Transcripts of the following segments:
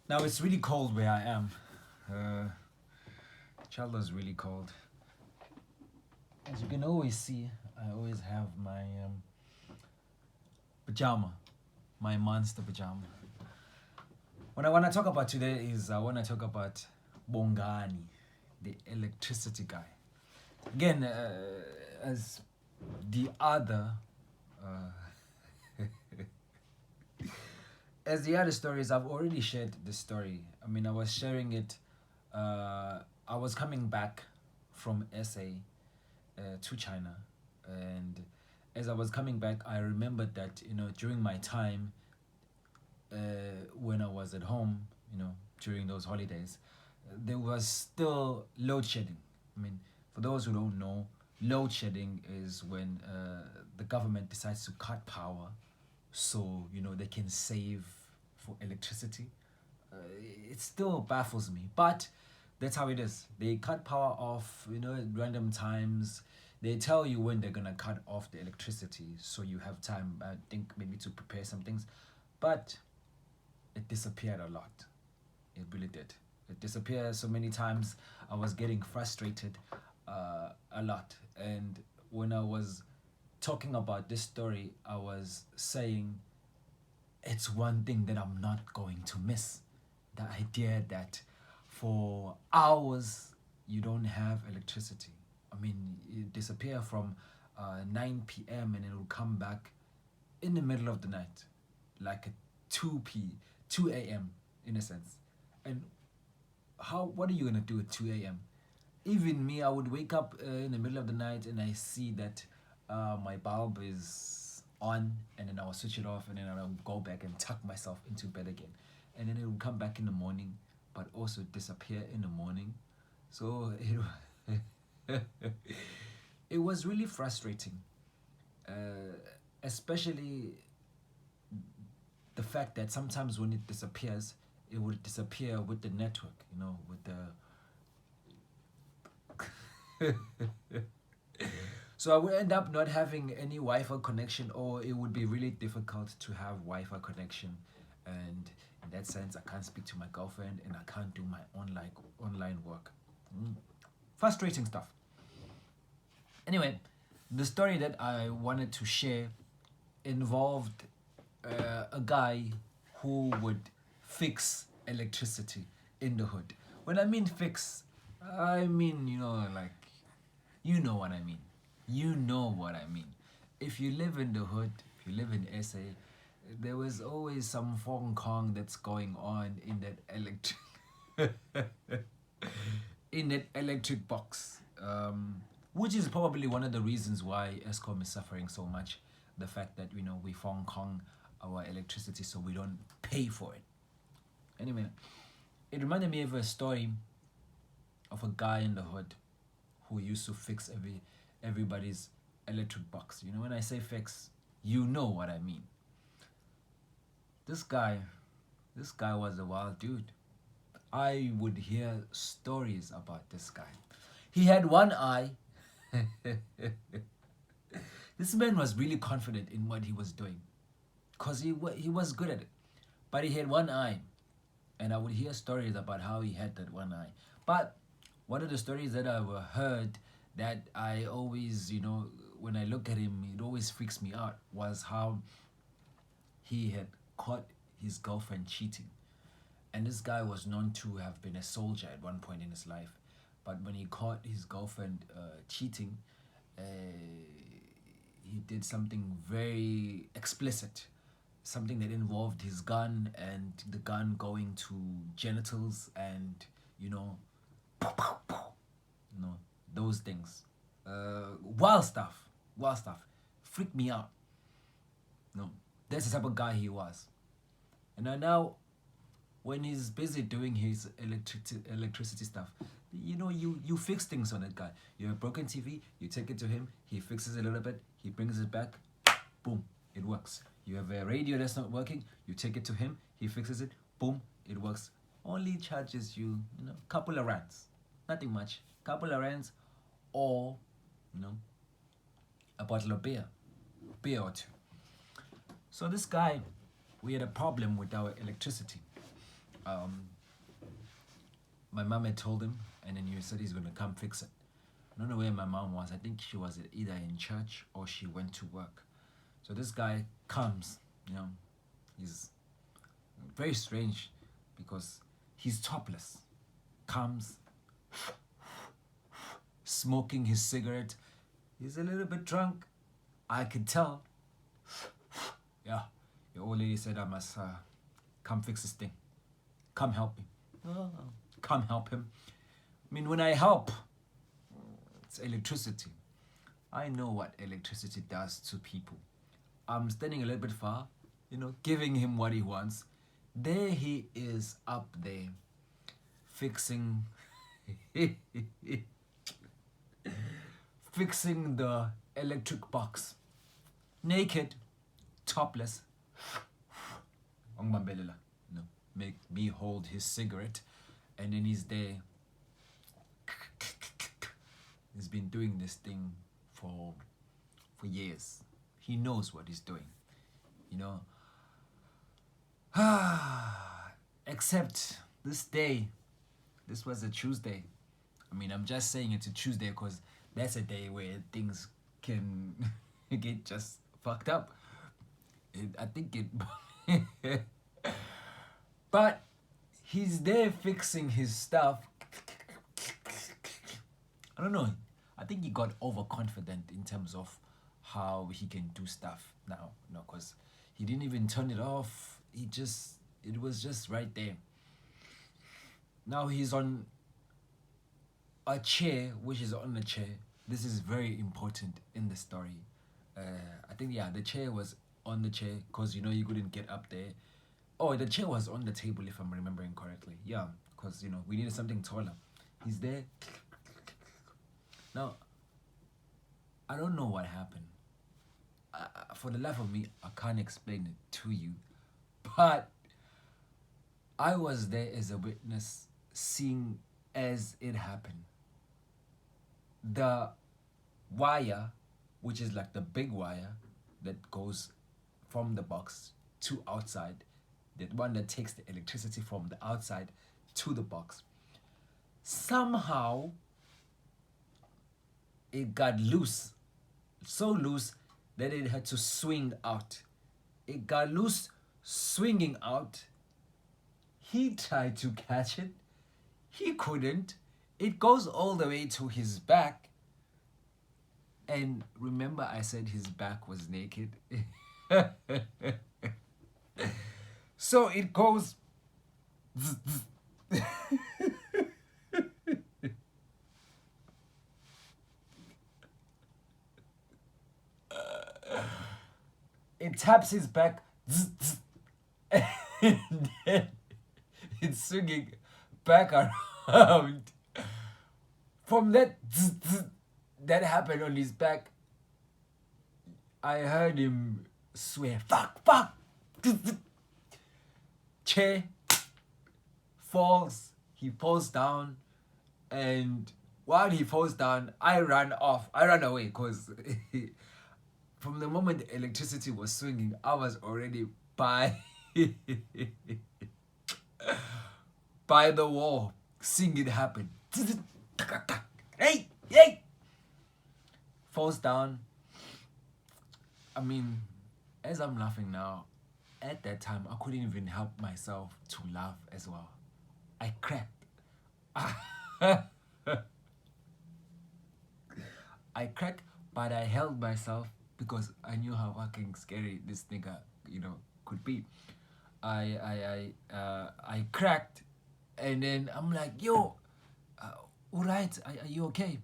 Now it's really cold where I am. Uh, Chelda is really cold. As you can always see, I always have my pajama, my monster pajama. What I want to talk about today is I want to talk about Bongani, the electricity guy. Again, as the other, uh, as the other stories, I've already shared the story. I mean, I was sharing it. I was coming back from SA to China, and as I was coming back, I remembered that during my time when I was at home, during those holidays, there was still load shedding. I mean, for those who don't know, load shedding is when the government decides to cut power so they can save for electricity. It still baffles me, but that's how it is. They cut power off, at random times. They tell you when they're gonna cut off the electricity, so you have time, I think, maybe to prepare some things. But it disappeared a lot. It really did. It disappeared so many times. I was getting frustrated a lot. And when I was talking about this story, I was saying it's one thing that I'm not going to miss. The idea that for hours you don't have electricity. I mean, it disappear from 9 p.m. and it will come back in the middle of the night, like at 2 a.m. in a sense. And what are you gonna do at 2 a.m.? Even me, I would wake up in the middle of the night and I see that my bulb is on, and then I'll switch it off, and then I'll go back and tuck myself into bed again. And then it will come back in the morning, but also disappear in the morning. So it was really frustrating, especially the fact that sometimes when it disappears, it would disappear with the network, with the so I would end up not having any Wi-Fi connection, or it would be really difficult to have Wi-Fi connection. And in that sense, I can't speak to my girlfriend and I can't do my online work. Frustrating stuff. Anyway, the story that I wanted to share involved a guy who would fix electricity in the hood. When I mean fix, I mean, like, you know what I mean. You know what I mean. If you live in the hood, if you live in SA, there was always some Fong Kong that's going on in that in that electric box, which is probably one of the reasons why Eskom is suffering so much. The fact that we Fong Kong our electricity so we don't pay for it. Anyway, it reminded me of a story of a guy in the hood who used to fix everybody's electric box. When I say fix, you know what I mean. This guy was a wild dude. I would hear stories about this guy. He had one eye. This man was really confident in what he was doing, because he was good at it. But he had one eye, and I would hear stories about how he had that one eye. But one of the stories that I've heard that I always, when I look at him, it always freaks me out, was how he had caught his girlfriend cheating. And this guy was known to have been a soldier at one point in his life. But when he caught his girlfriend cheating, he did something very explicit, something that involved his gun and the gun going to genitals and those things. Wild stuff. Freaked me out. No, that's the type of guy he was. And now, when he's busy doing his electricity stuff, you fix things on that guy. You have a broken TV, you take it to him, he fixes it a little bit, he brings it back, boom, it works. You have a radio that's not working, you take it to him, he fixes it, boom, it works. Only charges you, couple of rands, nothing much, couple of rands, or a bottle of beer or two. So this guy, we had a problem with our electricity. My mom had told him, and then he said he's gonna come fix it. I don't know where my mom was. I think she was either in church or she went to work. So this guy comes, he's very strange because he's topless. Comes, smoking his cigarette. He's a little bit drunk. I could tell. Yeah, the old lady said, I must come fix this thing. Come help me. Come help him. I mean, when I help, it's electricity. I know what electricity does to people. I'm standing a little bit far, giving him what he wants. There he is up there, fixing fixing the electric box. Naked, topless. Make me hold his cigarette, and then he's there. He's been doing this thing for years. He knows what he's doing, Except this day, this was a Tuesday. I mean, I'm just saying it's a Tuesday because that's a day where things can get just fucked up. I think it... But he's there fixing his stuff. I don't know. I think he got overconfident in terms of how he can do stuff now. Because he didn't even turn it off. It was just right there. Now he's on a chair, which is on the chair. This is very important in the story. I think, the chair was on the chair because, you couldn't get up there. Oh, the chair was on the table, if I'm remembering correctly. Yeah, because, we needed something taller. He's there. Now, I don't know what happened. For the life of me, I can't explain it to you. But I was there as a witness, seeing as it happened. The wire, which is like the big wire that goes from the box to outside, the one that takes the electricity from the outside to the box, somehow it got loose, so loose that it had to swing out. It got loose, swinging out. He tried to catch it. He couldn't. It goes all the way to his back. And remember I said his back was naked? So it goes... It taps his back. And then it's swinging back around. From that happened on his back, I heard him swear, fuck. Chair falls. He falls down. And while he falls down, I ran away because from the moment the electricity was swinging, I was already by the wall, seeing it happen. Hey! Falls down. I mean, as I'm laughing now, at that time, I couldn't even help myself to laugh as well. I cracked. I cracked, but I held myself because I knew how fucking scary this nigga, could be. I cracked, and then I'm like, yo, alright, are you okay?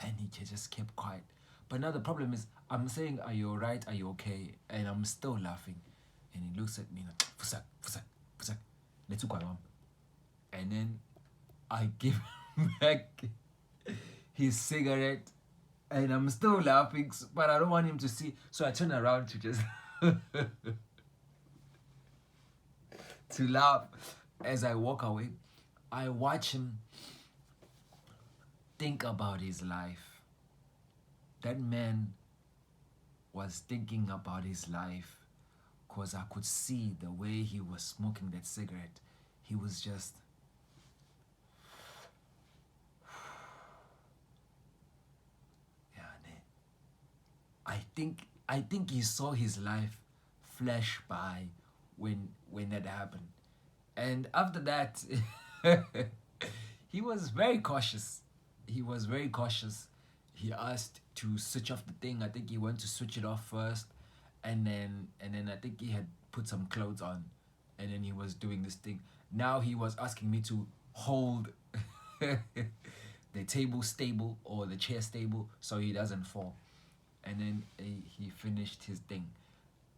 And he just kept quiet. But now the problem is, I'm saying, are you alright, are you okay? And I'm still laughing. And he looks at me like, fusak, let's go, mom. And then I give him back his cigarette. And I'm still laughing, but I don't want him to see. So I turn around to just... to laugh. As I walk away, I watch him think about his life. That man was thinking about his life because I could see the way he was smoking that cigarette. he was just, yeah, I think he saw his life flash by when that happened. And after that, he was very cautious. He was very cautious. He asked to switch off the thing. I think he went to switch it off first, and then I think he had put some clothes on, and then he was doing this thing. Now he was asking me to hold the table stable or the chair stable so he doesn't fall. And then he finished his thing.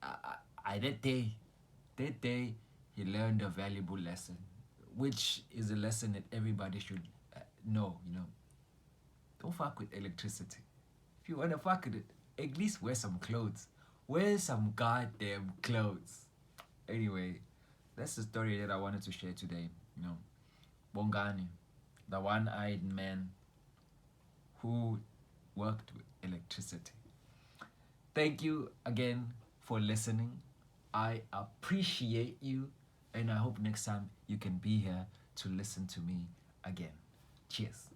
That day, he learned a valuable lesson, which is a lesson that everybody should know. Don't fuck with electricity. If you wanna fuck with it, at least wear some clothes. Wear some goddamn clothes. Anyway, that's the story that I wanted to share today. Bongani, the one-eyed man who worked with electricity. Thank you again for listening. I appreciate you, and I hope next time you can be here to listen to me again. Cheers.